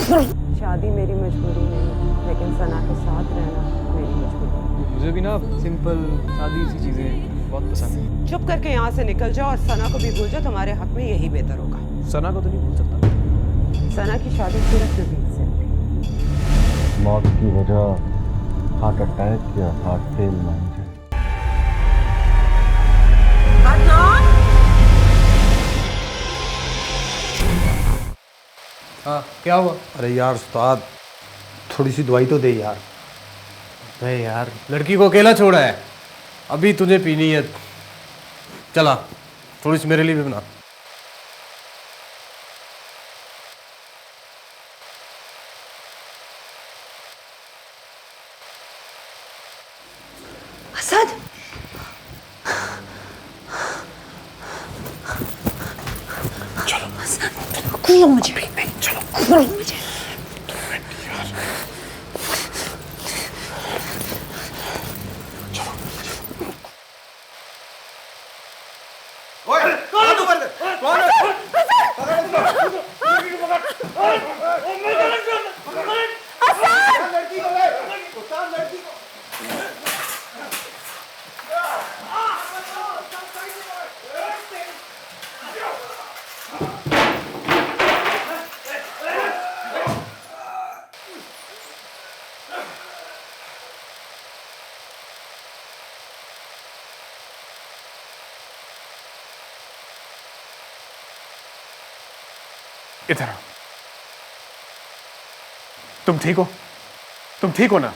शादी मेरी मजबूरी नहीं है, लेकिन सना के साथ रहना मेरी मजबूरी है। मुझे भी ना सिंपल सादी सी चीजें बहुत पसंद है। चुप करके यहाँ से निकल जाओ और सना को भी भूल जाओ, तुम्हारे हक में यही बेहतर होगा। सना को तो नहीं भूल सकता। सना की शादी सिर्फ नबील से होगी। मौत की वजह हार्ट अटैक या हार्ट फेल ना हो जाए। हाँ क्या हुआ? अरे यार उस्ताद, थोड़ी सी दवाई तो दे यार। अरे यार लड़की को अकेला छोड़ा है, अभी तुझे पीनी है। चला थोड़ी सी मेरे लिए भी बना। असद, चलो मुझे नहीं, चलो मुझे। इधर आओ। तुम ठीक हो? तुम ठीक हो ना?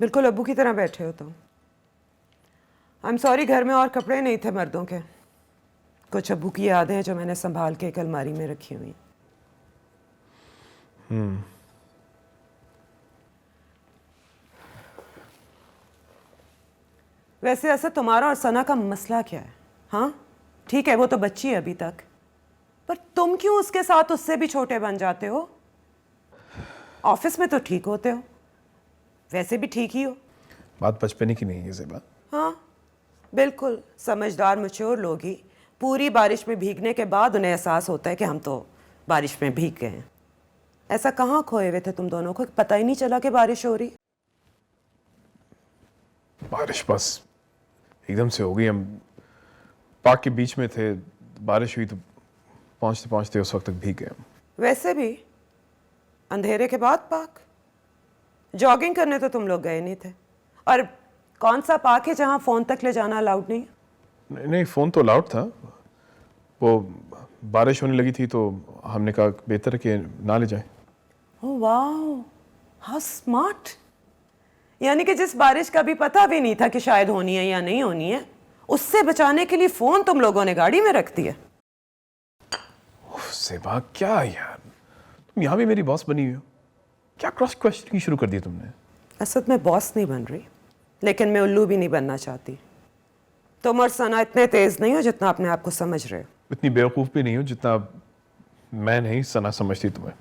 बिल्कुल अब्बू की तरह बैठे हो तुम। आई एम सॉरी, घर में और कपड़े नहीं थे मर्दों के। कुछ अब्बू की यादें हैं जो मैंने संभाल के एक अलमारी में रखी हुई। वैसे ऐसा तुम्हारा और सना का मसला क्या है? हाँ ठीक है, वो तो बच्ची है अभी तक, पर तुम क्यों उसके साथ उससे भी छोटे बन जाते हो? ऑफिस में तो ठीक होते हो, वैसे भी ठीक ही हो। बात बचपने की नहीं है ज़ेबा। हाँ बिल्कुल, समझदार मैच्योर लोग ही पूरी बारिश में भीगने के बाद उन्हें एहसास होता है कि हम तो बारिश में भीग गए हैं। ऐसा कहाँ खोए हुए थे तुम दोनों को, पता ही नहीं चला कि बारिश हो रही। बारिश बस एकदम से हो गई। हम पार्क के बीच में थे, बारिश हुई तो पहुंचते पहुंचते उस वक्त तक भीग गए हम। वैसे भी अंधेरे के बाद पार्क, जॉगिंग करने तो तुम लोग गए नहीं थे। और कौन सा पार्क है जहाँ फोन तक ले जाना अलाउड नहीं? नहीं, फ़ोन तो अलाउड था। वो बारिश होने लगी थी तो हमने कहा बेहतर कि ना ले जाएं। ओह वाह, हाउ स्मार्ट। यानी कि जिस बारिश का भी पता भी नहीं था कि शायद होनी है या नहीं होनी है, उससे बचाने के लिए फोन तुम लोगों ने गाड़ी में रख दिया। ज़ेबा क्या यार, तुम यहाँ भी मेरी बॉस बनी हुई हो। क्या क्रॉस क्वेश्चनिंग शुरू कर दी तुमने? असद मैं बॉस नहीं बन रही, लेकिन मैं उल्लू भी नहीं बनना चाहती। तुम और सना इतने तेज नहीं हो जितना अपने आप को समझ रहे हो। इतनी बेवकूफ़ भी नहीं हो जितना मैं नहीं सना समझती तुम्हें।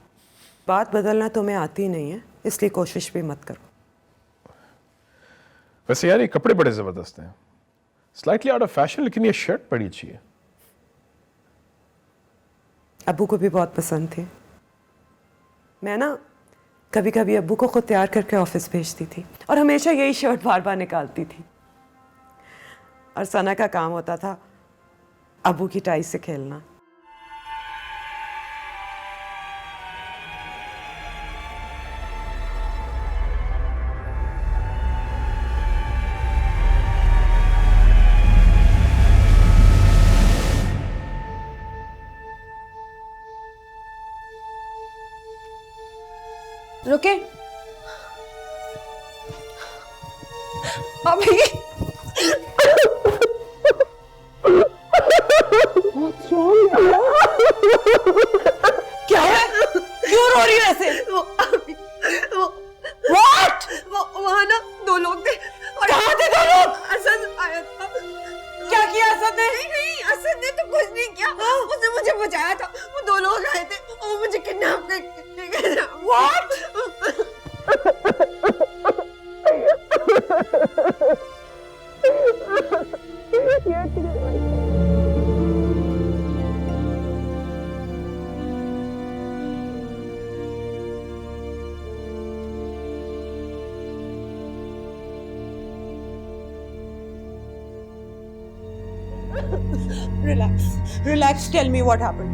बात बदलना तुम्हें आती नहीं है, इसलिए कोशिश भी मत करो। वैसे यार ये कपड़े बड़े ज़बरदस्त हैं, स्लाइटली आउट ऑफ फैशन, लेकिन ये शर्ट बड़ी अच्छी है। अब्बू को भी बहुत पसंद थी। मैं ना कभी कभी अब्बू को खुद तैयार करके ऑफिस भेजती थी और हमेशा यही शर्ट बार बार निकालती थी। और सना का काम होता था अब्बू की टाई से खेलना। रुके अभी। क्या है? क्यों रो रही है ऐसे? What? वहाँ ना 2 लोग थे। और कहाँ थे 2 लोग? असद आया था। क्या किया असद ने? नहीं, असद ने तो कुछ नहीं किया। उसने मुझे बचाया था। वो 2 लोग आए थे और मुझे किडनैप करके गए। What? Relax. Tell me what happened.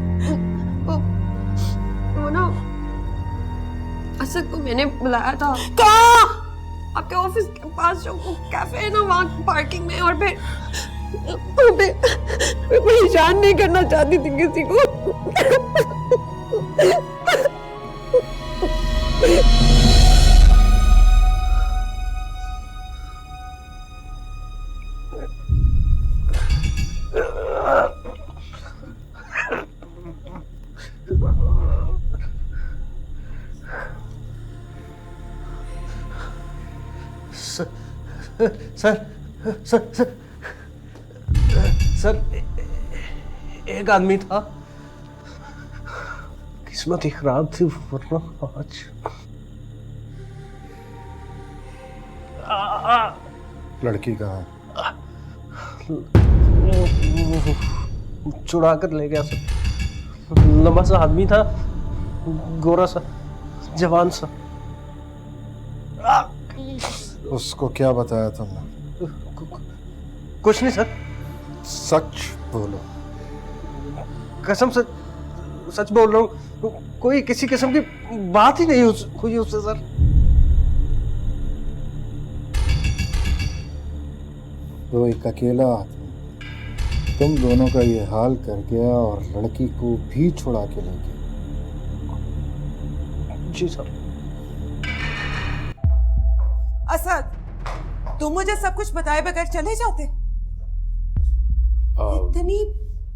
वो ना असद को मैंने बुलाया था कहाँ? आपके ऑफिस के पास जो वो कैफे है ना, वहाँ पार्किंग में। और फिर मैं परेशान नहीं करना चाहती थी किसी को। सर सर सर सर एक आदमी था, किस्मत ही खराब थी वरना आज। लड़की कहाँ है? चुरा कर ले गया सर। लंबा सा आदमी था, गोरा सा, जवान सा। उसको क्या बताया तुमने? कुछ नहीं सर। सच बोलो। कसम से सच बोल रहा हूँ, कोई किसी किस्म की बात ही नहीं हुई उससे सर। वो एक अकेला आदमी तुम दोनों का ये हाल कर गया और लड़की को भी छुड़ा के ले गया। जी सर। असद, तुम मुझे सब कुछ बताए बगैर चले जाते? इतनी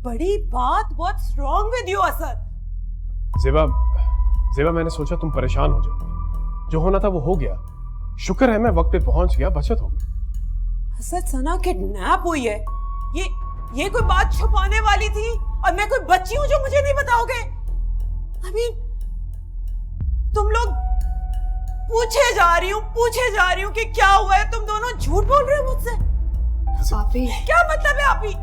बड़ी बात। What's wrong with you, Asad? जेबा मैंने सोचा तुम परेशान हो जाओगे। जो होना था वो हो गया। शुक्र है मैं वक्त पे पहुंच गया, बचत हो गई। असद, सना किडनैप हुई है। ये कोई बात छुपाने वाली थी? और मैं कोई बच्ची हूं जो मुझे नहीं बताओगे? I mean, तुम लोग पूछे जा रही हूँ कि क्या हुआ है। तुम दोनों झूठ बोल रहे हो मुझसे। आपी क्या मतलब है आपी?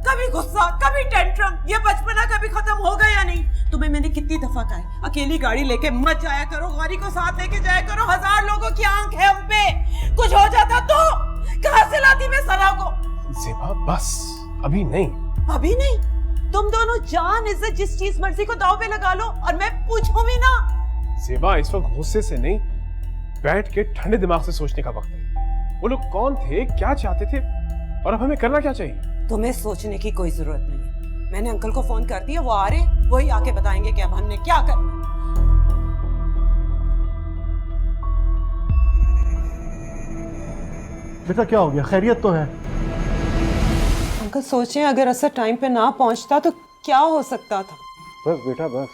कभी गुस्सा, कभी टेंट्रम। ये बचपना कभी खत्म होगा या नहीं? तुम्हें मैंने कितनी दफा कहा है, अकेली गाड़ी लेके मत जाया करो, गाड़ी को साथ लेके जाया करो। 1000 लोगों की आंख है हम पे। कुछ हो जाता तो कहां से लाती मैं सना को? जेबा बस, अभी नहीं। अभी नहीं? तुम दोनों जान इज्जत जिस चीज मर्जी को दांव पे लगा लो और मैं पूछूं भी ना। जेबा इस वक्त गुस्से से नहीं, बैठ के ठंडे दिमाग से सोचने का वक्त है। वो लोग कौन थे, क्या चाहते थे और अब हमें करना क्या चाहिए? तुम्हें सोचने की कोई जरूरत नहीं है। मैंने अंकल को फोन कर दिया, वो आ रहे, वही आके बताएंगे कि अब हमने क्या करना है। बेटा क्या हो गया? खैरियत तो है? अंकल सोचें, अगर असर टाइम पे ना पहुंचता तो क्या हो सकता था? बस बेटा बस,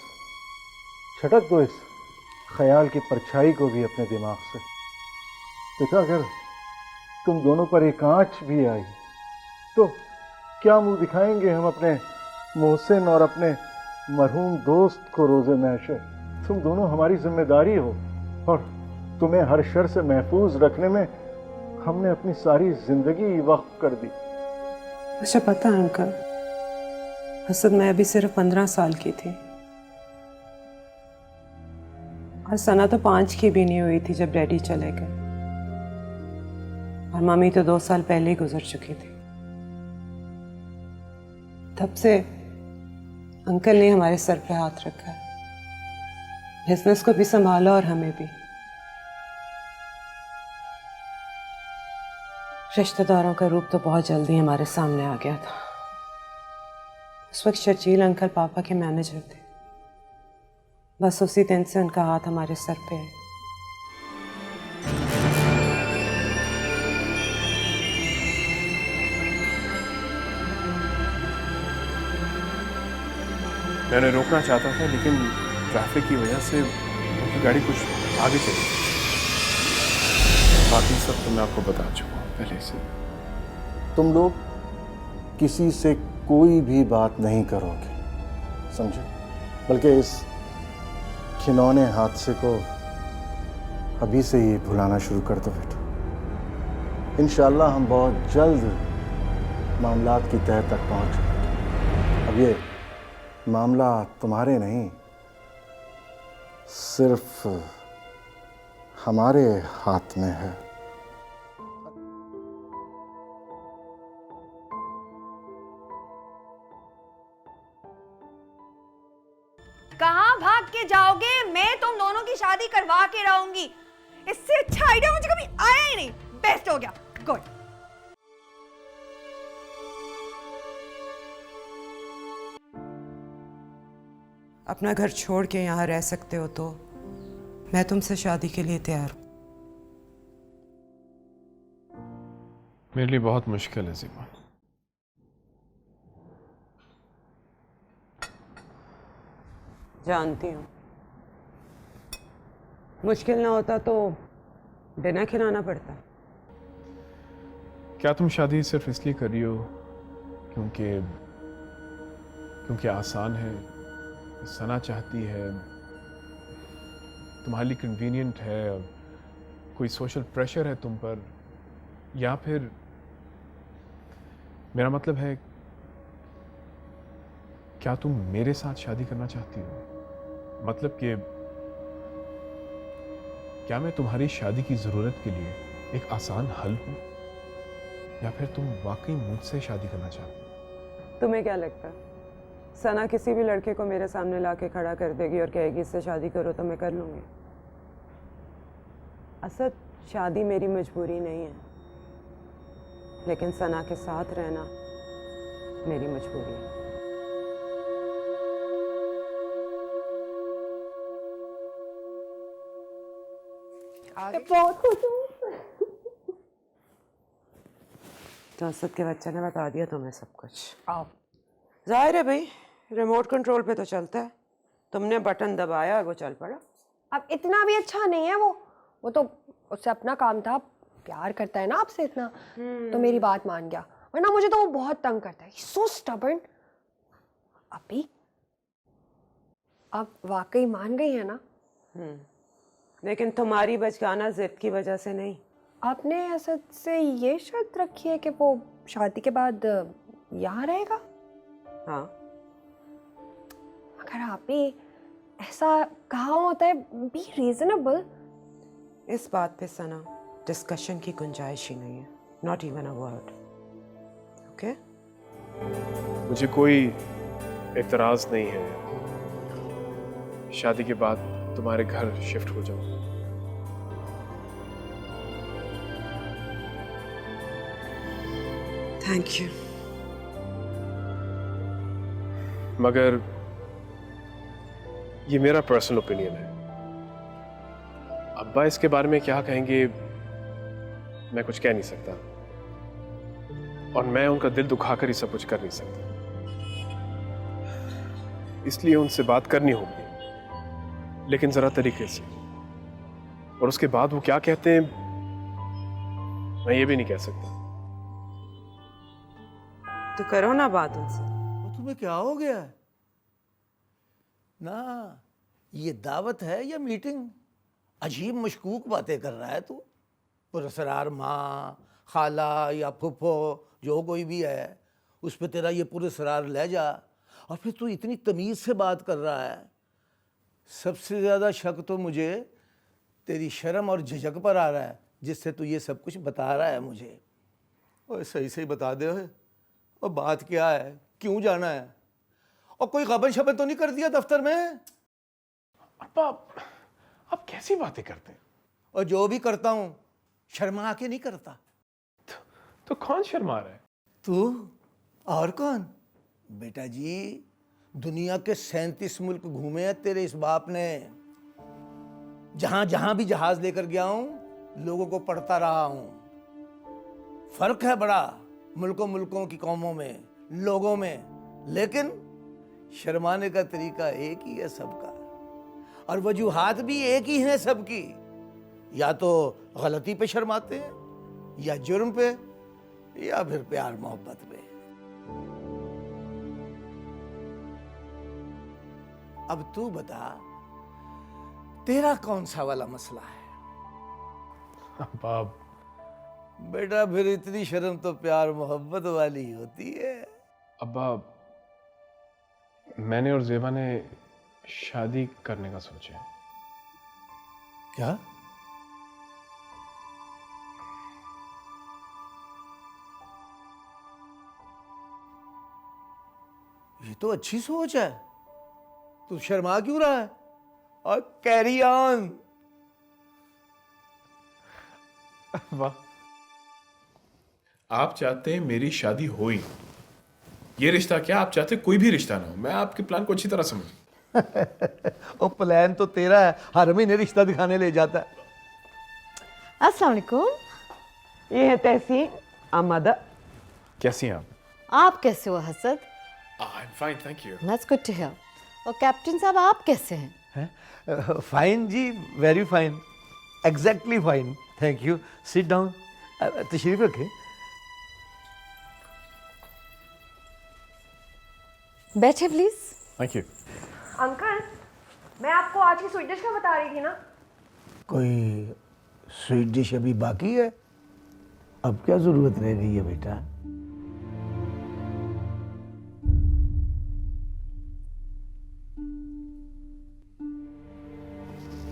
छटक दो इस ख्याल की परछाई को भी अपने दिमाग से। बेटा अगर तुम दोनों पर एक आंच भी आई तो क्या मुंह दिखाएंगे हम अपने मोहसिन और अपने मरहूम दोस्त को रोज़े महशर? तुम दोनों हमारी जिम्मेदारी हो और तुम्हें हर शर से महफूज रखने में हमने अपनी सारी जिंदगी वक्फ कर दी। मुझे पता है अंकल, असद मैं अभी सिर्फ 15 साल की थी और सना तो 5 की भी नहीं हुई थी जब डैडी चले गए, और मम्मी तो 2 साल पहले ही गुजर चुकी थी। तब से अंकल ने हमारे सर पे हाथ रखा है, बिजनेस को भी संभाला और हमें भी। रिश्तेदारों का रूप तो बहुत जल्दी हमारे सामने आ गया था। उस वक्त शर्जील अंकल पापा के मैनेजर थे। बस उसी दिन से उनका हाथ हमारे सर पे है। मैंने रोकना चाहता था लेकिन ट्रैफिक की वजह से उनकी गाड़ी कुछ आगे चली। बाकी सब तो मैं आपको बता चुका हूँ पहले से। तुम लोग किसी से कोई भी बात नहीं करोगे, समझे? बल्कि इस खिलौने हादसे को अभी से ही भुलाना शुरू कर दो बेटा। इंशाल्लाह हम बहुत जल्द मामलात की तह तक पहुंच जाएंगे। अब ये मामला तुम्हारे नहीं, सिर्फ हमारे हाथ में है। कहाँ भाग के जाओगे? मैं तुम दोनों की शादी करवा के रहूंगी। इससे अच्छा आइडिया मुझे कभी आया ही नहीं। बेस्ट हो गया। गुड। अपना घर छोड़ के यहाँ रह सकते हो तो मैं तुमसे शादी के लिए तैयार हूँ। मेरे लिए बहुत मुश्किल है ज़ीमा। जानती हूँ, मुश्किल ना होता तो डिनर खिलाना पड़ता। क्या तुम शादी सिर्फ इसलिए कर रही हो क्योंकि आसान है, सना चाहती है, तुम्हारे लिए कन्वीनियंट है, कोई सोशल प्रेशर है तुम पर, या फिर मेरा मतलब है क्या तुम मेरे साथ शादी करना चाहती हो? मतलब कि क्या मैं तुम्हारी शादी की जरूरत के लिए एक आसान हल हूं, या फिर तुम वाकई मुझसे शादी करना चाहती हो? तुम्हें क्या लगता है सना किसी भी लड़के को मेरे सामने लाके खड़ा कर देगी और कहेगी इससे शादी करो तो मैं कर लूंगी? असद, शादी मेरी मजबूरी नहीं है, लेकिन सना के साथ रहना मेरी मजबूरी है। बहुत खुश हूँ। तो असद के बच्चे ने बता दिया तुम्हें सब कुछ। आप जाहिर है भाई, रिमोट कंट्रोल पे तो चलता है, तुमने बटन दबाया और वो चल पड़ा। अब इतना भी अच्छा नहीं है वो तो उससे अपना काम था, प्यार करता है ना आपसे इतना, तो मेरी बात मान गया, वरना मुझे तो वो बहुत तंग करता है। सो स्टबर्न। अभी आप वाकई मान गई है ना? लेकिन तुम्हारी बचकाना जिद की वजह से नहीं। आपने असद से ये शर्त रखी है कि वो शादी के बाद यहाँ रहेगा? हाँ, अगर आप भी ऐसा कहा होता है, बी रीजनेबल। इस बात पे सना डिस्कशन की गुंजाइश ही नहीं है, not even a word. Okay? मुझे कोई एतराज नहीं है शादी के बाद तुम्हारे घर शिफ्ट हो जाऊं, थैंक यू। मगर ये मेरा पर्सनल ओपिनियन है। अब्बा इसके बारे में क्या कहेंगे मैं कुछ कह नहीं सकता, और मैं उनका दिल दुखाकर ही सब कुछ कर नहीं सकता, इसलिए उनसे बात करनी होगी, लेकिन जरा तरीके से। और उसके बाद वो क्या कहते हैं मैं ये भी नहीं कह सकता। तो करो ना बात उनसे। वो तुम्हें क्या हो गया है? ना, ये दावत है या मीटिंग? अजीब मशकूक बातें कर रहा है तू। पुरस्कार माँ, खाला या फुफो जो कोई भी है, उस पर तेरा ये पुरस्कार ले जा, और फिर तू इतनी तमीज़ से बात कर रहा है। सबसे ज़्यादा शक तो मुझे तेरी शर्म और झिझक पर आ रहा है, जिससे तू ये सब कुछ बता रहा है मुझे। और सही सही बता दे, और बात क्या है, क्यों जाना है, और कोई गबन शबन तो नहीं कर दिया दफ्तर में? अब्बा आप कैसी बातें करते हैं? और जो भी करता हूँ शर्मा के नहीं करता। तो कौन शर्मा रहा है? तू और कौन? बेटा जी, दुनिया के 37 मुल्क घूमे हैं तेरे इस बाप ने। जहां जहां भी जहाज लेकर गया हूं लोगों को पढ़ता रहा हूं। फर्क है बड़ा मुल्कों मुल्कों की कौमों में, लोगों में, लेकिन शर्माने का तरीका एक ही है सबका, और वजूहात भी एक ही हैं सबकी। या तो गलती पे शर्माते हैं, या जुर्म पे, या फिर प्यार मोहब्बत पे। अब तू बता, तेरा कौन सा वाला मसला है? अब्बा बेटा फिर इतनी शर्म तो प्यार मोहब्बत वाली होती है। अब्बा मैंने और जेबा ने शादी करने का सोचा है। क्या? ये तो अच्छी सोच है, तू शर्मा क्यों रहा है? और कैरी ऑन। वाह, आप चाहते हैं मेरी शादी हो ही, ये रिश्ता क्या, आप चाहते हैं कोई भी रिश्ता ना हो। मैं आपके प्लान को अच्छी तरह समझ। ओ प्लान तो तेरा है, हर महीने रिश्ता दिखाने ले जाता है। अस्सलाम वालेकुम। ये है तहसीन अहमद। कैसी हैं आप? आप कैसे हो Hasad? I am fine, thank you. That's good to hear. और कैप्टन साहब आप कैसे हैं? फाइन जी, very fine, exactly fine, thank you. Sit down, तशरीफ रखें। बैठे प्लीज। Thank you. अंकल, मैं आपको आज की स्वीट डिश का बता रही थी ना। कोई स्वीट डिश अभी बाकी है? अब क्या जरूरत रह गई है बेटा?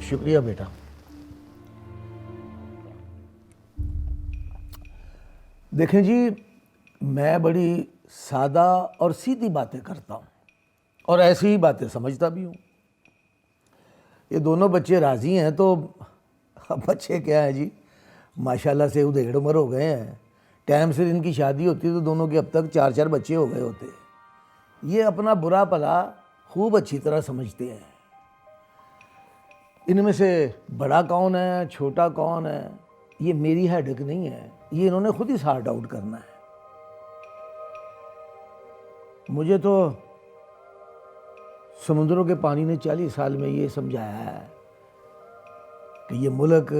शुक्रिया बेटा। देखें जी, मैं बड़ी सादा और सीधी बातें करता हूँ, और ऐसी ही बातें समझता भी हूँ। ये दोनों बच्चे राजी हैं तो अब बच्चे क्या है जी, माशाल्लाह से उधेड़ उम्र हो गए हैं। टाइम से इनकी शादी होती तो दोनों के अब तक 4-4 बच्चे हो गए होते। ये अपना बुरा भला खूब अच्छी तरह समझते हैं। इनमें से बड़ा कौन है, छोटा कौन है, ये मेरी हेडेक नहीं है, ये इन्होंने खुद ही सॉर्ट आउट करना है। मुझे तो समुद्रों के पानी ने 40 साल में ये समझाया है कि ये मुल्क,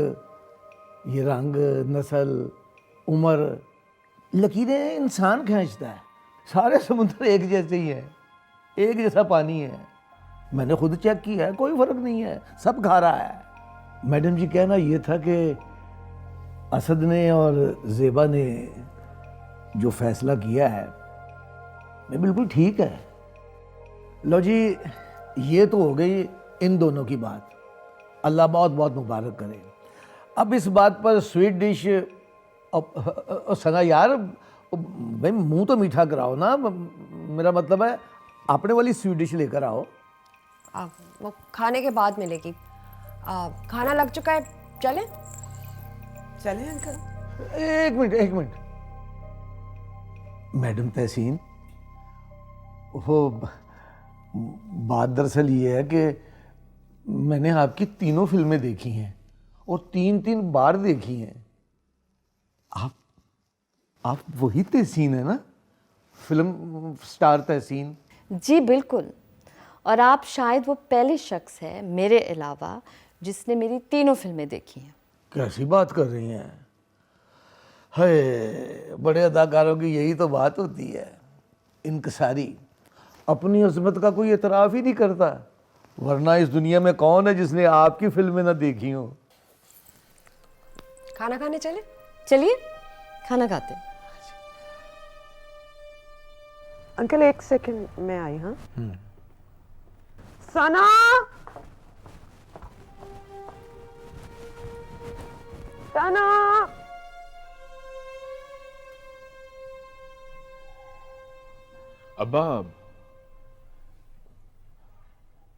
ये रंग, नस्ल, उम्र, लकीरें इंसान खींचता है। सारे समुद्र एक जैसे ही हैं, एक जैसा पानी है। मैंने खुद चेक किया है, कोई फ़र्क नहीं है, सब खा रहा है। मैडम जी, कहना ये था कि असद ने और ज़ेबा ने जो फैसला किया है ये बिल्कुल ठीक है। लो जी, ये तो हो गई इन दोनों की बात, अल्लाह बहुत बहुत मुबारक करे। अब इस बात पर स्वीट डिश, सना यार भाई मुंह तो मीठा कराओ ना, मेरा मतलब है अपने वाली स्वीट डिश लेकर आओ। वो खाने के बाद मिलेगी। खाना लग चुका है, चलें? चले अंकल। एक मिनट मैडम तहसीन, वो बात दरअसल ये है कि मैंने आपकी तीनों फिल्में देखी हैं और 3-3 बार देखी हैं। आप वही तहसीन है ना, फिल्म स्टार तहसीन? जी बिल्कुल। और आप शायद वो पहले शख्स है मेरे अलावा जिसने मेरी तीनों फिल्में देखी हैं। कैसी बात कर रही हैं? है, बड़े अदाकारों की यही तो बात होती है, इनकसारी। अपनी अजमत का कोई एतराफ़ ही नहीं करता, वरना इस दुनिया में कौन है जिसने आपकी फिल्में ना देखी हो। खाना खाने चले? चलिए खाना खाते हैं। अंकल 1 सेकंड में आई। हाँ सना, सना, अब्बा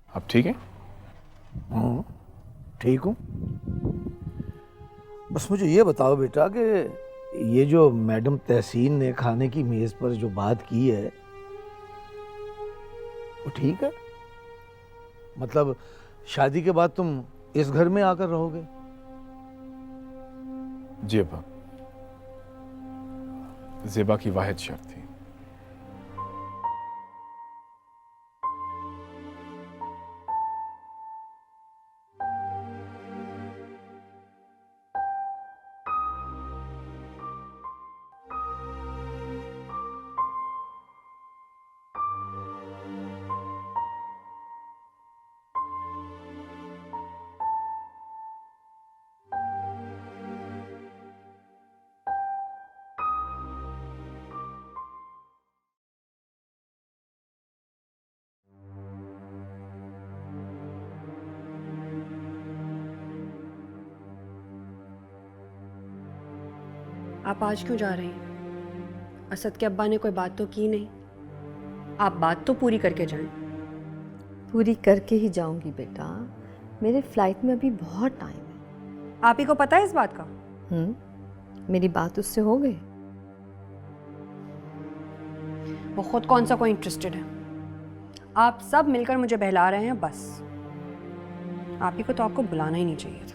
आप ठीक हैं? ठीक हूँ। बस मुझे ये बताओ बेटा कि ये जो मैडम तहसीन ने खाने की मेज़ पर जो बात की है, वो ठीक है, मतलब शादी के बाद तुम इस घर में आकर रहोगे? जी अब्बा, ज़ेबा की वाहिद शर्त थी। आप आज क्यों जा रहे हैं? असद के अब्बा ने कोई बात तो की नहीं। आप बात तो पूरी करके जाएं। पूरी करके ही जाऊंगी बेटा, मेरे फ्लाइट में अभी बहुत टाइम है। आप ही को पता है इस बात का? मेरी बात उससे हो गई। वो खुद कौन सा कोई इंटरेस्टेड है। आप सब मिलकर मुझे बहला रहे हैं बस। आप ही को तो आपको बुलाना ही नहीं चाहिए था।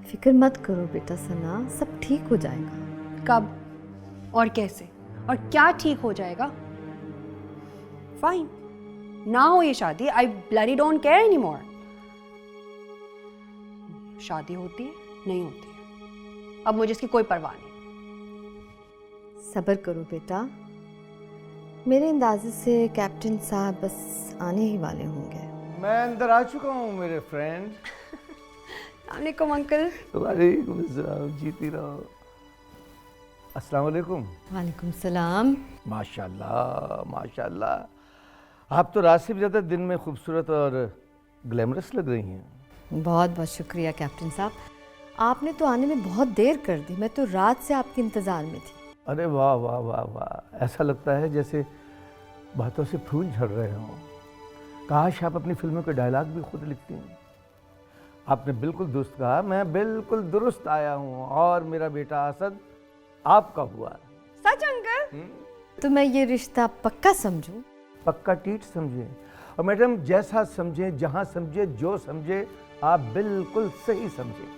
फिक्र मत करो बेटा सना, सब ठीक हो जाएगा। कब और कैसे और क्या ठीक हो जाएगा? फाइन, ना हो ये शादी, आई bloody don't care any more. शादी होती है नहीं होती है, अब मुझे इसकी कोई परवाह नहीं। सब्र करो बेटा, मेरे अंदाजे से कैप्टन साहब बस आने ही वाले होंगे। मैं अंदर आ चुका हूँ मेरे फ्रेंड। वालेकुम अंकल। वालेकुम अस्सलाम, जीती रहो। अस्सलाम वालेकुम। वालेकुम सलाम। माशाल्लाह माशाल्लाह, आप तो रात से भी ज़्यादा दिन में खूबसूरत और ग्लैमरस लग रही हैं। बहुत बहुत शुक्रिया कैप्टन साहब, आपने तो आने में बहुत देर कर दी। मैं तो रात से आपके इंतज़ार में थी। अरे वाह वाह वाह वाह, ऐसा लगता है जैसे बातों से फूल झड़ रहे हों। काश आप अपनी फिल्मों के डायलॉग भी खुद लिखती हैं। आपने बिल्कुल दुरुस्त कहा, मैं बिल्कुल दुरुस्त आया हूँ और मेरा बेटा असद आपका हुआ। सच अंकल? तो मैं ये रिश्ता पक्का समझूं? पक्का टीट समझे। और मैडम जैसा समझे, जहाँ समझे, जो समझे, आप बिल्कुल सही समझे।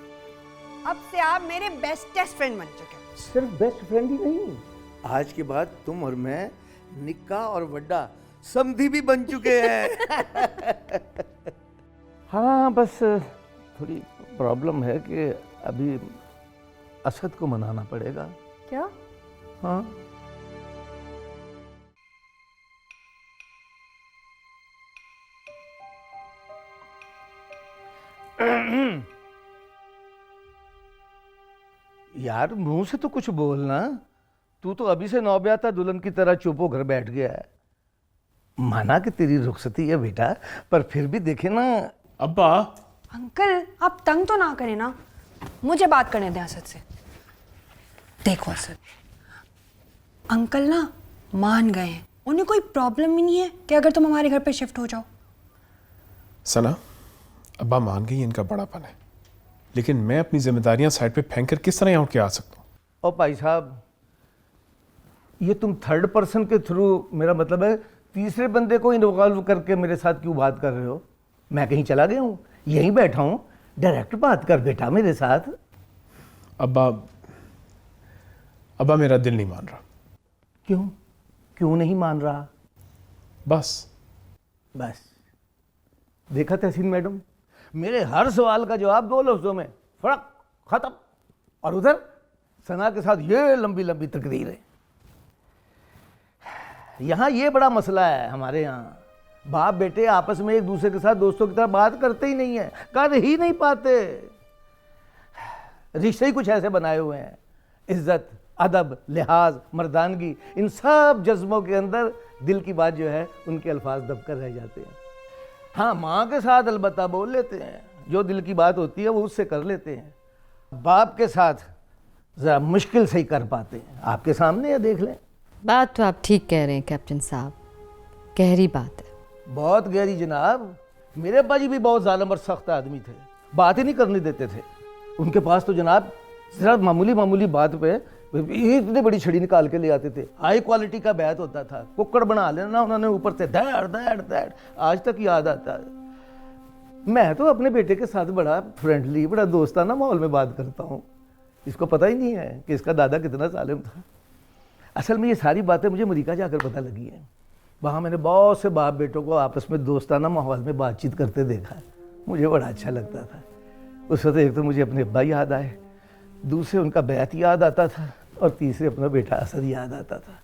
अब से आप मेरे बेस्टेस्ट फ्रेंड बन चुके हैं। सिर्फ बेस्ट फ्रेंड ही नहीं, आज के बाद तुम और मैं निक्का और वड्डा समधी भी बन चुके हैं। हाँ, बस थोड़ी प्रॉब्लम है कि अभी असद को मनाना पड़ेगा। क्या? हाँ, यार मुंह से तो कुछ बोलना। तू तो अभी से नौब्याता दुल्हन की तरह चुपो घर बैठ गया है। माना कि तेरी रुखसती है बेटा, पर फिर भी देखे ना। अब्बा, अंकल आप तंग तो ना करें ना, मुझे बात करने दें असद से। देखो असद, अंकल ना मान गए हैं, उन्हें कोई प्रॉब्लम ही नहीं है कि अगर तुम हमारे घर पे शिफ्ट हो जाओ। सना, अब्बा मान गई, इनका बड़ापन है, लेकिन मैं अपनी जिम्मेदारियां साइड पे फेंक कर किस तरह यहाँ उठ के आ सकता हूँ? और भाई साहब, ये तुम थर्ड पर्सन के थ्रू, मेरा मतलब है तीसरे बंदे को इन्वॉल्व करके मेरे साथ क्यों बात कर रहे हो? मैं कहीं चला गया हूँ? यहीं बैठा हूँ, डायरेक्ट बात कर बेटा मेरे साथ। अब्बा मेरा दिल नहीं मान रहा। क्यों? क्यों नहीं मान रहा? बस देखा तहसीन मैडम, मेरे हर सवाल का जवाब 2 लफ्जों में, फर्क खत्म। और उधर सना के साथ ये लंबी लंबी तकरीरें। यहाँ ये बड़ा मसला है हमारे यहाँ, बाप बेटे आपस में एक दूसरे के साथ दोस्तों की तरह बात करते ही नहीं है, कर ही नहीं पाते। रिश्ते ही कुछ ऐसे बनाए हुए हैं, इज्जत, अदब, लिहाज, मर्दानगी, इन सब जज्बों के अंदर दिल की बात जो है उनके अल्फाज दबकर रह जाते हैं। हाँ, माँ के साथ अलबत्ता बोल लेते हैं, जो दिल की बात होती है वो उससे कर लेते हैं। बाप के साथ ज़रा मुश्किल से ही कर पाते हैं। आपके सामने है, देख लें। बात तो आप ठीक कह रहे हैं कैप्टन साहब, गहरी बात है। बहुत गहरी जनाब। मेरे अब्बा जी भी बहुत जालिम और सख्त आदमी थे, बात ही नहीं करने देते थे। उनके पास तो जनाब जरा मामूली मामूली बात पे इतनी बड़ी छड़ी निकाल के ले आते थे, हाई क्वालिटी का बैत होता था, कुक्कड़ बना लेना उन्होंने ऊपर से, दैड़ दैड़ दैड़, आज तक याद आता है। मैं तो अपने बेटे के साथ बड़ा फ्रेंडली, बड़ा दोस्ताना माहौल में बात करता हूँ। इसको पता ही नहीं है कि इसका दादा कितना जालिम था। असल में ये सारी बातें मुझे अमेरिका जाकर पता लगी हैं। वहाँ मैंने बहुत से बाप बेटों को आपस में दोस्ताना माहौल में बातचीत करते देखा है, मुझे बड़ा अच्छा लगता था। उस वक्त एक तो मुझे अपने अब्बा याद आए, दूसरे उनका बैत याद आता था, और तीसरे अपना बेटा असद याद आता था।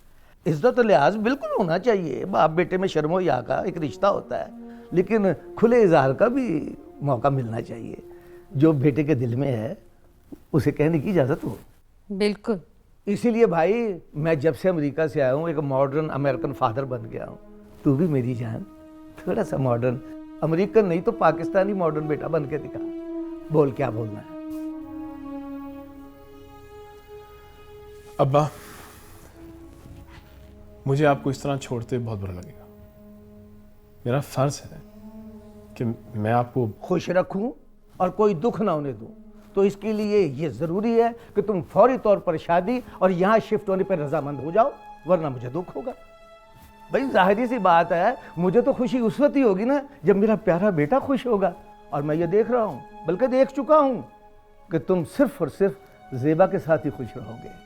इज्जत और लिहाज बिल्कुल होना चाहिए, बाप बेटे में शर्मो या का एक रिश्ता होता है, लेकिन खुले इजहार का भी मौका मिलना चाहिए। जो बेटे के दिल में है उसे कहने की इजाज़त हो। बिल्कुल। इसीलिए भाई मैं जब से अमेरिका से आया हूँ एक मॉडर्न अमेरिकन फादर बन गया हूँ। तू भी मेरी जान थोड़ा सा मॉडर्न, अमेरिकन नहीं तो पाकिस्तानी मॉडर्न बेटा बन के दिखा। बोल क्या बोलना है। अब्बा, मुझे आपको इस तरह छोड़ते बहुत बुरा लगेगा। मेरा फर्ज है कि मैं आपको खुश रखूं और कोई दुख ना होने दूं, तो इसके लिए ये ज़रूरी है कि तुम फौरी तौर पर शादी और यहाँ शिफ्ट होने पर रजामंद हो जाओ, वरना मुझे दुख होगा। भाई जाहिर सी बात है, मुझे तो खुशी उस वक्त ही होगी ना जब मेरा प्यारा बेटा खुश होगा, और मैं ये देख रहा हूँ, बल्कि देख चुका हूँ कि तुम सिर्फ और सिर्फ ज़ेबा के साथ ही खुश रहोगे।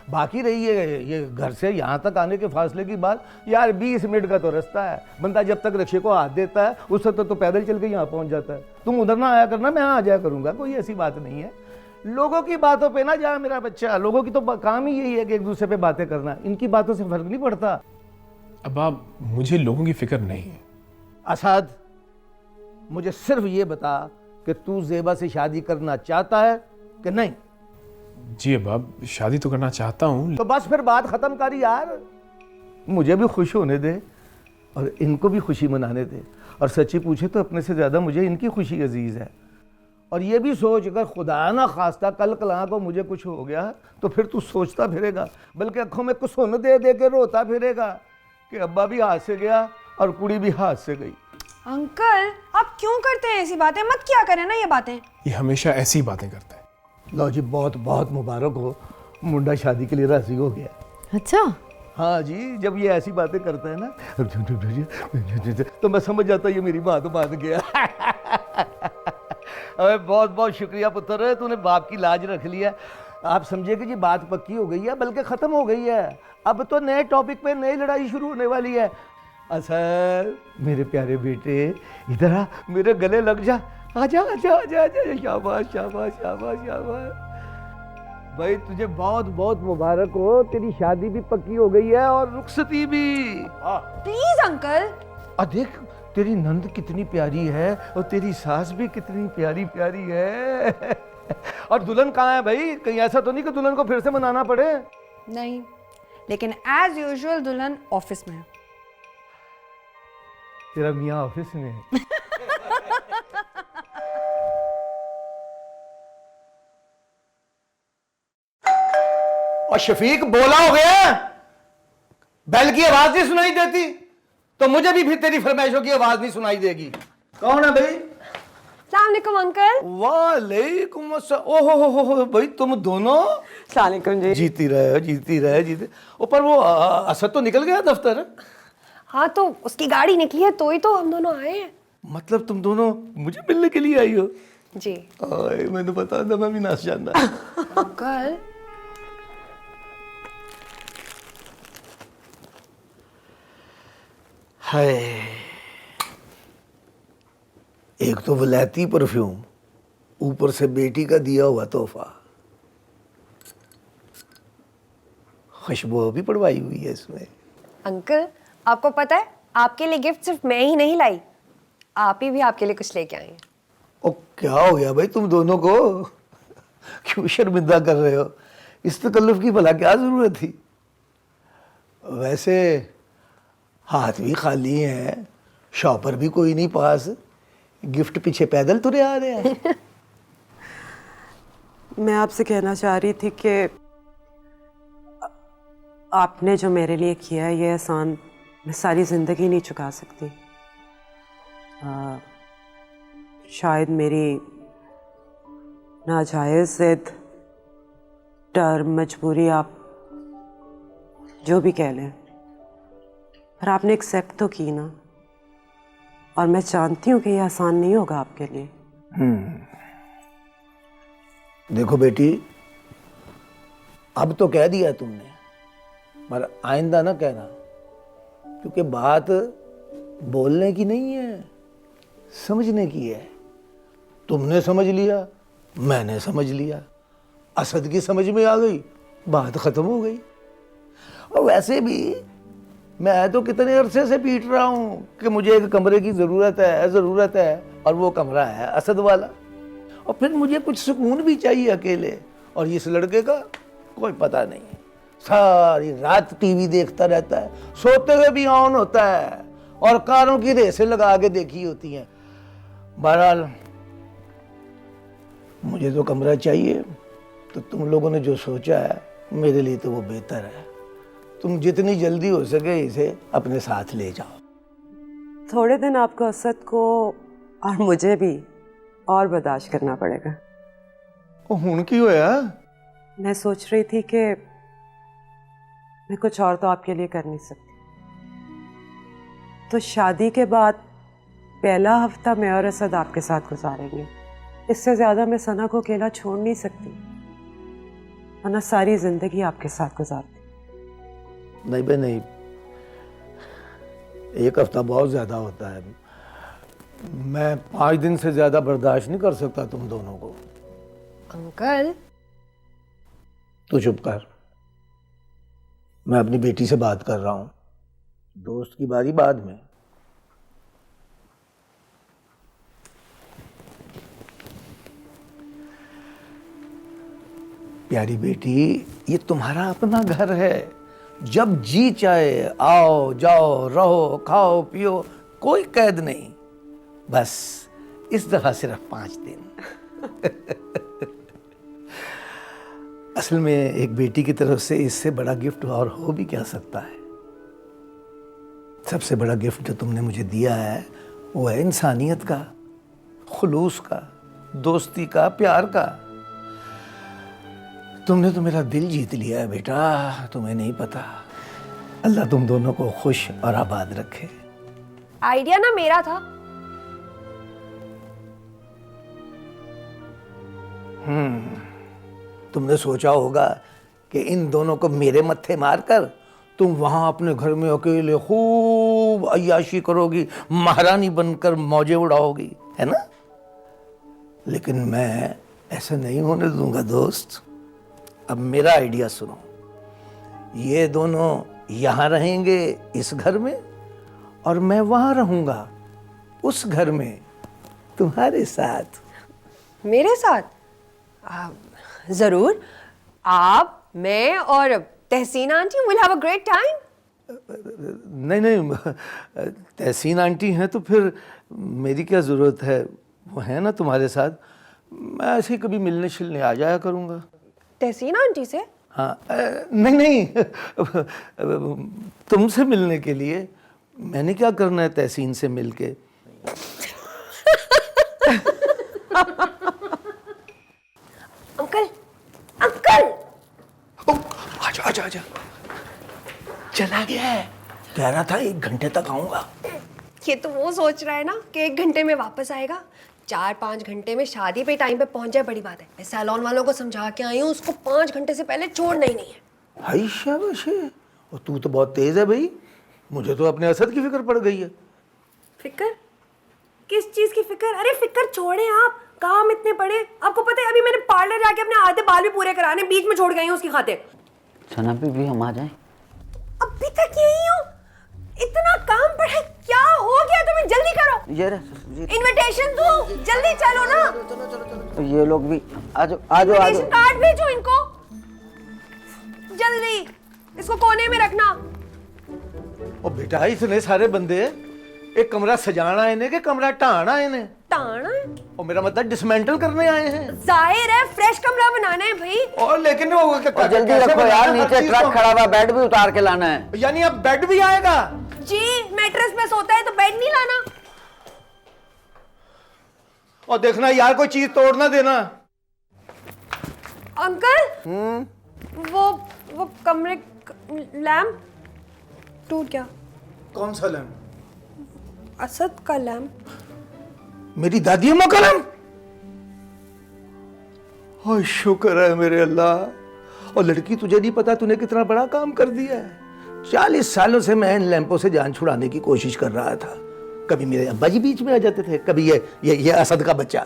बाकी रही ये घर से यहाँ तक आने के फासले की बात, यार 20 मिनट का तो रास्ता है। बंदा जब तक रिक्शे को हाथ देता है उस वक्त तो पैदल चल के यहाँ पहुँच जाता है। तुम उधर ना आया करना, मैं यहाँ आ जाया करूँगा, कोई ऐसी बात नहीं है। लोगों की बातों पे ना जा मेरा बच्चा, लोगों की तो काम ही यही है कि एक दूसरे पे बातें करना, इनकी बातों से फर्क नहीं पड़ता। अब्बा, मुझे लोगों की फिक्र नहीं है। असद, मुझे सिर्फ ये बता कि तू ज़ेबा से शादी करना चाहता है कि नहीं? जी अब्बा, शादी तो करना चाहता हूँ। तो बस फिर बात खत्म कर यार। मुझे भी खुश होने दे और इनको भी खुशी मनाने दे, और सच्ची पूछे तो अपने से ज़्यादा मुझे इनकी खुशी अजीज़ है। और ये भी सोच, अगर खुदा ना खास्ता कल कला को मुझे कुछ हो गया तो फिर तू सोचता फिरेगा, बल्कि आंखों में कुसुन दे दे के रोता फिरेगा कि अब्बा भी हाथ से गया और कुड़ी भी हाथ से गई। अंकल, आप क्यों करते हैं ऐसी बातें? मत किया करें ना ये बातें। ये हमेशा ऐसी बातें करता है। लो जी, बहुत बहुत मुबारक हो, मुंडा शादी के लिए राजी हो गया। अच्छा। हाँ जी, जब ये ऐसी बातें करता है ना तो मैं समझ जाता ये मेरी बात मान गया। अरे बहुत बहुत शुक्रिया पुत्र, तूने बाप की लाज रख लिया। आप समझे कि जी बात पक्की हो गई है, बल्कि ख़त्म हो गई है। अब तो नए टॉपिक पे नई लड़ाई शुरू होने वाली है। असर मेरे प्यारे बेटे, इधर आ, मेरे गले लग जा, आजा आजा आजा आजा, शाबाश शाबाश शाबाश शाबाश। भाई तुझे बहुत बहुत मुबारक हो, तेरी शादी भी पक्की हो गई है और रुखसती भी। Please uncle. देख तेरी नंद कितनी प्यारी है और तेरी सास भी कितनी प्यारी प्यारी है। और दुल्हन कहाँ है भाई? कहीं ऐसा तो नहीं कि दुल्हन को फिर से मनाना पड़े? नहीं, लेकिन एज यूजुअल दुल्हन ऑफिस में है। तेरा मियाँ ऑफिस में है? और शफीक बोला हो गया, बैल की आवाज नहीं सुनाई देती तो मुझे भी फिर तेरी फरमाइशों की आवाज नहीं सुनाई देगी। कौन है भाई? अस्सलाम वालेकुम अंकल। वालेकुम अस्सलाम। ओहो हो भाई, तुम दोनों? सलाम जी। जीती रहे जीती रहे जीते। ऊपर वो असद तो निकल गया दफ्तर? हाँ, तो उसकी गाड़ी निकली है तो ही तो हम दोनों आए हैं। मतलब तुम दोनों मुझे मिलने के लिए आई हो? जी। मैंने बता था, मैं भी नाच जानना। अंकल, हाय, एक तो वलैती परफ्यूम, ऊपर से बेटी का दिया हुआ तोहफा, खुशबू भी पड़वाई हुई है इसमें। अंकल आपको पता है, आपके लिए गिफ्ट सिर्फ मैं ही नहीं लाई, आप ही भी आपके लिए कुछ लेके आए हैं। ओ क्या हो गया भाई तुम दोनों को? क्यों शर्मिंदा कर रहे हो? इस तकल्लुफ की भला क्या जरूरत थी? वैसे हाथ भी खाली हैं, शॉपर भी कोई नहीं पास, गिफ्ट पीछे पैदल तुरे आ रहे हैं। मैं आपसे कहना चाह रही थी कि आपने जो मेरे लिए किया है ये एहसान मैं सारी ज़िंदगी नहीं चुका सकती। शायद मेरी नाजायज़ ज़िद डर, मजबूरी, आप जो भी कह लें, पर आपने एक्सेप्ट तो की ना। और मैं जानती हूँ कि ये आसान नहीं होगा आपके लिए। देखो बेटी, अब तो कह दिया तुमने, पर आइंदा ना कहना, क्योंकि बात बोलने की नहीं है, समझने की है। तुमने समझ लिया, मैंने समझ लिया, असद की समझ में आ गई, बात खत्म हो गई। और वैसे भी मैं तो कितने अरसे से पीट रहा हूँ कि मुझे एक कमरे की ज़रूरत है, और वो कमरा है असद वाला। और फिर मुझे कुछ सुकून भी चाहिए अकेले, और इस लड़के का कोई पता नहीं, सारी रात टीवी देखता रहता है, सोते हुए भी ऑन होता है, और कारों की रेसें लगा के देखी होती हैं। बहरहाल मुझे तो कमरा चाहिए, तो तुम लोगों ने जो सोचा है मेरे लिए तो वो बेहतर है। तुम जितनी जल्दी हो सके इसे अपने साथ ले जाओ। थोड़े दिन आपको असद को और मुझे भी और बर्दाश्त करना पड़ेगा। हुण की होया? मैं सोच रही थी कि मैं कुछ और तो आपके लिए कर नहीं सकती, तो शादी के बाद पहला हफ्ता मैं और असद आपके साथ गुजारेंगे। इससे ज्यादा मैं सना को अकेला छोड़ नहीं सकती, वरना सारी जिंदगी आपके साथ गुजारती। नहीं बे नहीं, एक हफ्ता बहुत ज्यादा होता है। मैं 5 दिन से ज्यादा बर्दाश्त नहीं कर सकता तुम दोनों को। अंकल, तू चुप कर, मैं अपनी बेटी से बात कर रहा हूं, दोस्त की बारी बाद में। प्यारी बेटी, ये तुम्हारा अपना घर है, जब जी चाहे आओ जाओ, रहो खाओ पियो, कोई कैद नहीं। बस इस दफा सिर्फ 5 दिन। असल में एक बेटी की तरफ से इससे बड़ा गिफ्ट और हो भी क्या सकता है। सबसे बड़ा गिफ्ट जो तुमने मुझे दिया है वो है इंसानियत का, खुलूस का, दोस्ती का, प्यार का। तुमने तो मेरा दिल जीत लिया है बेटा, तुम्हें नहीं पता। अल्लाह तुम दोनों को खुश और आबाद रखे। आइडिया ना मेरा था। तुमने सोचा होगा कि इन दोनों को मेरे मत्थे मारकर तुम वहां अपने घर में अकेले खूब अय्याशी करोगी, महारानी बनकर मौजे उड़ाओगी, है ना? लेकिन मैं ऐसा नहीं होने दूंगा दोस्त। अब मेरा आइडिया सुनो, ये दोनों यहां रहेंगे इस घर में, और मैं वहां रहूंगा उस घर में तुम्हारे साथ। मेरे साथ? जरूर। आप, मैं और Tehseen aunty will have a great time. नहीं नहीं, तहसीन आंटी हैं तो फिर मेरी क्या ज़रूरत है, वो है ना तुम्हारे साथ। मैं ऐसे ही कभी मिलने शिलने आ जाया करूँगा। तहसीन आंटी से? हाँ, नहीं नहीं, तुमसे मिलने के लिए। मैंने क्या करना है तहसीन से मिलके? Uncle, uncle! आजा आजा आजा, चला गया है। कह रहा था 1 घंटे तक आऊंगा। ये तो वो सोच रहा है ना कि 1 घंटे में वापस आएगा। 4-5 घंटे में शादी पे टाइम पे पहुंच जाए, बड़ी बात है। मैं सैलून वालों को समझा के आई हूँ, उसको 5 घंटे से पहले छोड़ना ही नहीं है। हाय शाबाश, और तू तो बहुत तेज है भाई। मुझे तो अपने असद की फिक्र पड़ गई है। फिक्र? किस चीज की फिक्र? अरे फिक्र छोड़े आप, काम इतने पड़े। आपको पता है अभी मैंने पार्लर जाके अपने आधे बाल भी पूरे कराने बीच में छोड़ गई हूँ उसकी खातिर। सना भी हम आ जाएं? अभी तक यही हूँ, इतना काम पड़ा, क्या हो गया तुम्हें? जल्दी करो। ये इनविटेशन दो, जल्दी चलो ना। तो ये लोग भी आ जाओ आ जाओ आ जाओ। कार्ड भेजो इनको जल्दी, इसको कोने में रखना। ओ बेटा, इतने सारे बंदे एक कमरा सजाना आए ने कि कमरा ढाना आए ने? टाना है? और मेरा मतलब डिसमेंटल करने आए हैं। जाहिर है फ्रेश कमरा बनाना है भाई। और लेकिन वो और जल्दी रखो यार, नीचे ट्रक खड़ा हुआ, बेड भी उतार के लाना है। यानी अब बेड भी आएगा? जी, मैट्रेस पे सोता है तो बेड नहीं लाना। और देखना यार, कोई चीज तोड़ ना देना। अंकल, वो कमरे लैम्प टूट गया। कौन सा लैम्प? असद का लैम्प। मेरी दादी अम्मा का लैम्प? ओह शुक्र है मेरे अल्लाह। और लड़की, तुझे नहीं पता तूने कितना बड़ा काम कर दिया है। 40 सालों से मैं इन लैंपों से जान छुड़ाने की कोशिश कर रहा था। कभी मेरे अब्बा जी बीच में आ जाते थे, कभी ये असद का बच्चा।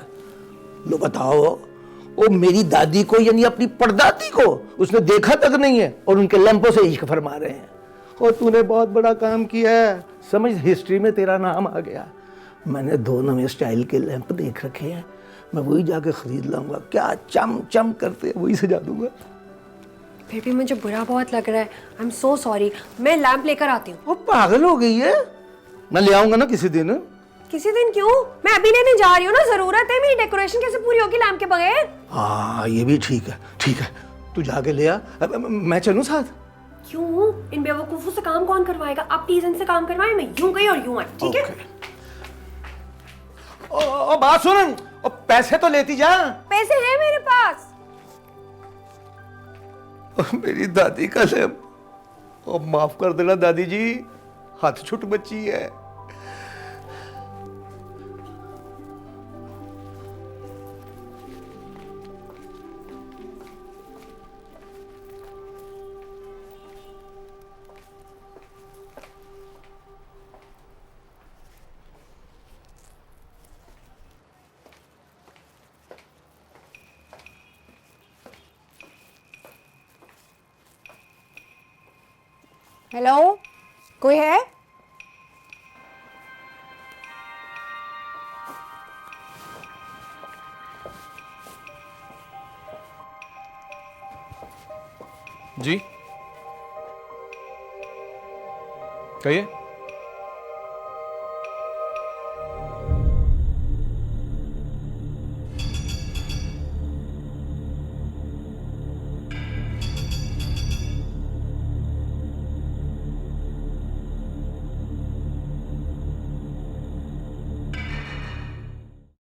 लो बताओ, वो मेरी दादी को यानी अपनी परदादी को उसने देखा तक नहीं है और उनके लैंपों से इश्क फरमा रहे हैं। और तूने बहुत बड़ा काम किया है, समझ, हिस्ट्री में तेरा नाम आ गया। मैंने 2 नए स्टाइल के लैंप देख रखे हैं, मैं वही जाके खरीद लाऊंगा। क्या चम चम करते हैं, वही सजा दूंगा। फिर भी मुझे बुरा बहुत लग रहा है। I am so sorry. मैं लैंप लेकर आती हूँ। वो पागल हो गई है। मैं ले आऊंगा ना किसी दिन। किसी दिन क्यों? मैं अभी लेने जा रही हूँ ना। जरूरत है, मेरी डेकोरेशन कैसे पूरी होगी लैंप के बगैर? हाँ ये भी ठीक है, ठीक है, तू जाके ले आ। मैं चलूं साथ? क्यों? इन बेवकूफों से काम कौन करवाएगा? आप प्लीज इनसे काम करवाएं। मैं यूं गई और यूं आई, ठीक है? ओ बात सुन, ओ पैसे तो लेती जा। पैसे हैं मेरे पास। मेरी दादी का लैंप। ओ माफ कर देना दादी जी, हाथ छुट बच्ची है। हेलो, कोई है? जी कहिए।